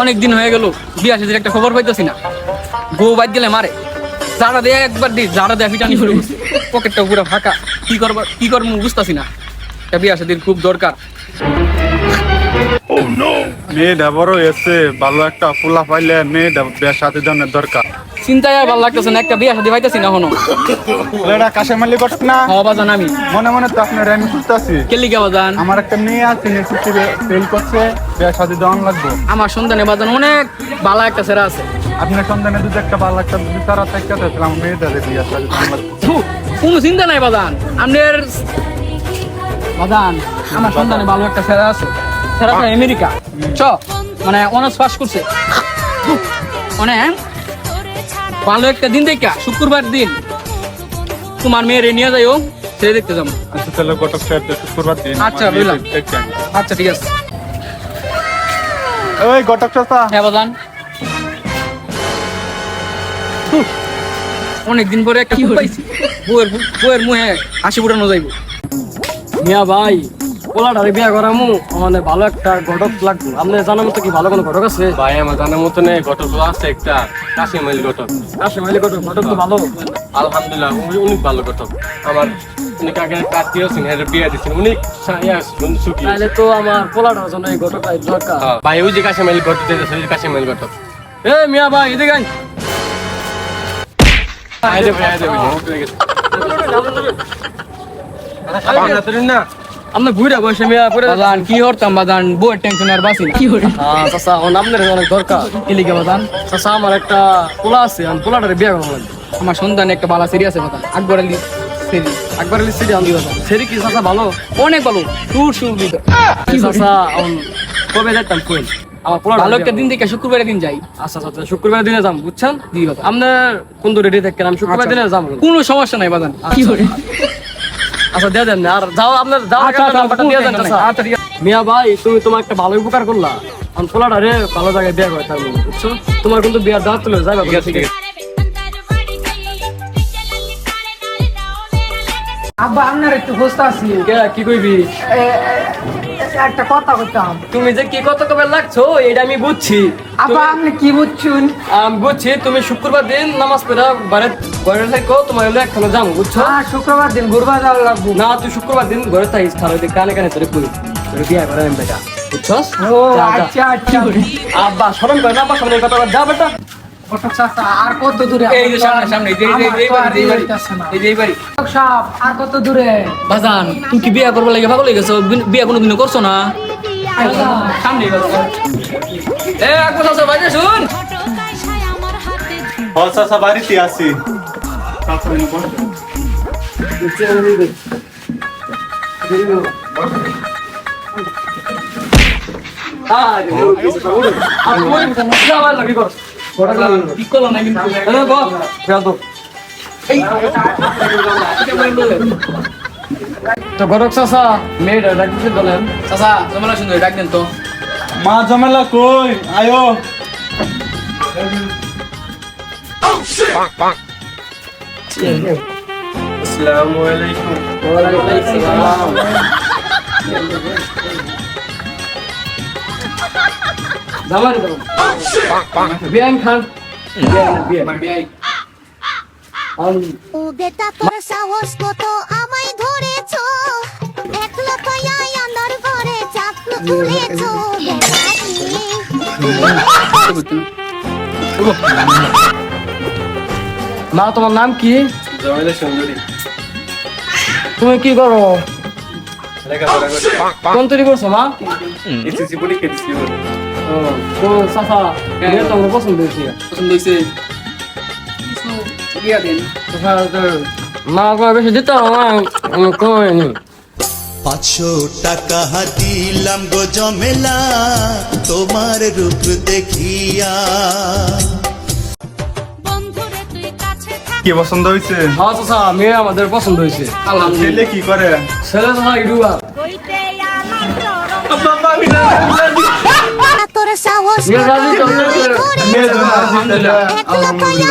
অনেক দিন হয়ে গেল বিয়া শাদীর একটা খবর পাইতেছি না। বউ বাদ গেলে মারে, যারা দেয় একবার দিই, যারা দেয় ফিটানি শুরু করছে, পকেটটা পুরো ফাঁকা। কি করবো বুঝতেছি না। একটা বিয়া শাদীর খুব দরকার। মেয়েটা বড় হয়েছে, ভালো একটা পোলা পাইলে মেয়েটা বিয়ে সাথে জনের দরকার। চিন্তায় আর ভালো লাগতেছে না, একটা বিয়া শাদী পাইতেছি না এখনো। এটা কাশেম আলী ঘটক না? হ্যাঁ বাজান, আমি মনে মনে তো আপনার আমি খুঁজতেছি। কেলিকা বাজান, আমার একটা মেয়ে আছে, ফেল করছে, বিয়ে সাথে দেওয়ান লাগবে। আমার সন্তানে বাজান অনেক ভালো একটা ছেড়া আছে। আপনার সন্তানে যদি একটা ভালো একটা বিচার থাকে তাহলে আমার মেয়েটা বিয়ে সাথে দেওয়ান লাগবে। কোনো চিন্তা নাই বাজান, আপনার বাজান আমার সন্তানে ভালো একটা ছেড়া আছে। ছেড়াটা আমেরিকা মানে অনার্স পাস করছে। মানে ভালো একটা দিন দেখা শুক্রবার দিন তোমার মেয়েরে নিয়ে যাইও, ছেড়ে দেখতে যাবো। আচ্ছা তাহলে ঘটক সাহেব শুক্রবার দিন। আচ্ছা বুঝলাম, আচ্ছা ঠিক আছে। ওই ঘটক চাচা। হ্যাঁ বাজান, অনেকদিন পরে একটা খুব পাইছি। বউয়ের মুহে হাসি ফুটানো যাইব। মিয়া ভাই, পোলাটারে বিয়া করামু, মানে ভালো একটা ঘটক লাগবে। আপনি জানার মতো কি ভালো কোনো ঘটক আছে? ভাই আমার জানার মতো নেই, ঘটক আছে একটা কাশিম আলী ঘটক। কাশিম আলী ঘটক, ঘটক তো ভালো। আলহামদুলিল্লাহ অনেক ভালো ঘটক। আমার উনি কাকে কাজ দিয়েছেন, এর বিয়ে দিচ্ছেন, অনেক সুখী। তাহলে তো আমার পোলাটার জন্য এই ঘটকটা দরকার। ভাই ওই যে কাশিম আলী ঘটক দিতেছে, ওই যে কাশিম আলী ঘটক। এ মিয়া ভাই, এদিকে আয়। আইদে ভাই, আইদে ভাই, হয়ে গেছে। না আপনি ঘুরে বসে মিয়া পরে বাজান কি করতাম বাজান, বউয়ের টেনশন আর বাসি না। চাচা আপনার অনেক দরকার। কেলিকা বাজান, চাচা আমার একটা পোলা আছে, আমি পোলাটারে বিয়া করবো লাগবে। আমার সন্তানে একটা বালা সিরি আছে বাজান, আকবর আলী সিরি। একবার সিডি আনবি বাজার। সেরি কি চাচা ভালো? অনেক ভালো, সুর দিত। চাচা কবে যাইতাম কই? আমার পোলাটা ভালো একটা দিন দেখে শুক্রবারের দিন যাই। আচ্ছা আচ্ছা, শুক্রবার দিনে যাম, বুঝছেন? জি বাজান, আপনার কোন রেডি থাকেন, আমি শুক্রবার দিনে যাবো। কোনো সমস্যা নাই বাজান। আচ্ছা দিয়ে দেন, আর যাও আপনার যাও নাম্বারটা দিয়ে দেন চাচা। আচ্ছা ঠিক আছে। মিয়া ভাই, তুমি তোমার একটা ভালো উপকার করলা। আমি পোলাটা রে ভালো জায়গায় বিয়ে করে তার মানে, বুঝছো? তোমার কিন্তু বিয়ার দাওয়াত তুলে যাইবা। ঠিক আছে, ঠিক আছে। আব্বা আপনার একটু বুঝতে আছি, কি কইবি? একটা কথা বলতাম। তুমি যে কি কত কবে লাগছো এটা আমি বুঝছি। আব্বা আপনি কি বুঝছেন? আমি বুঝছি তুমি শুক্রবার দিন নামাজ পড়া ঘরে থাকো, তোমার হলো একখানে যাবো, বুঝছো? শুক্রবার দিন ঘুরবা যাওয়া লাগবো। না, তুই শুক্রবার দিন ঘরে থাকিস, তাহলে কানে কানে তোরে করি তোরে বিয়ে করে আমি বেটা, বুঝছস? ও যা, যা। আচ্ছা আচ্ছা। আব্বা শরম করে না, আব্বা সামনে কথা বল, যা বেটা। ঘটক চাচা, আর কত দূরে? এই যে সামনে সামনে, এই যে এই বাড়ি। ঘটক সাহেব, আর কত দূরে? বাজান তুমি কি বিয়া করবো লাগে পাগল হয়ে গেছো? বিয়া কোনোদিনও করছো না? সামনে এ আকবর চাচা, বাইরে শুন। চাচা বাড়িতে আছি। কি করলো না কিন্তু। তো ঘটক চাচা, মেয়েটা ডাকতেছে বলেন। চাচা তোমরা সুন্দর ডাক দেন তো। মা জমেলা কই আয়ো। আসসালামু আলাইকুম। জামাই দাও বিয়ান খান, বিয়ান ও বেটা তোর সাহস কত আমায় ধরেছো, একলা পায়া আন্দার ঘরে চাকু তুলেছো মা, তোমার নাম কি? জমিলে সুন্দরী। তুমি কি করো? লেখাপড়া করছি। কোন তৈরি করছো মা? এসএসসি পরীক্ষা দিছি। তো চাচা, মেয়ে তো আমার পছন্দ হয়েছে। পছন্দ হয়েছে, বিয়া দেন। মা বেশি দিতে কইনি। 500 টাকা দিলাম গো জমেলা তোমার রূপ দেখিয়া। বন্ধুরে তুই কাছে থাক। কি পছন্দ হয়েছে? হ্যাঁ চাচা, মেয়ে আমাদের পছন্দ হয়েছে। ছেলে কি করে? ছেলে চাচা ইডুয়া। হইতে আমার তোর সাহস মেয়ে রাজি তো? কত মেয়ে রাজি। একলা পায়া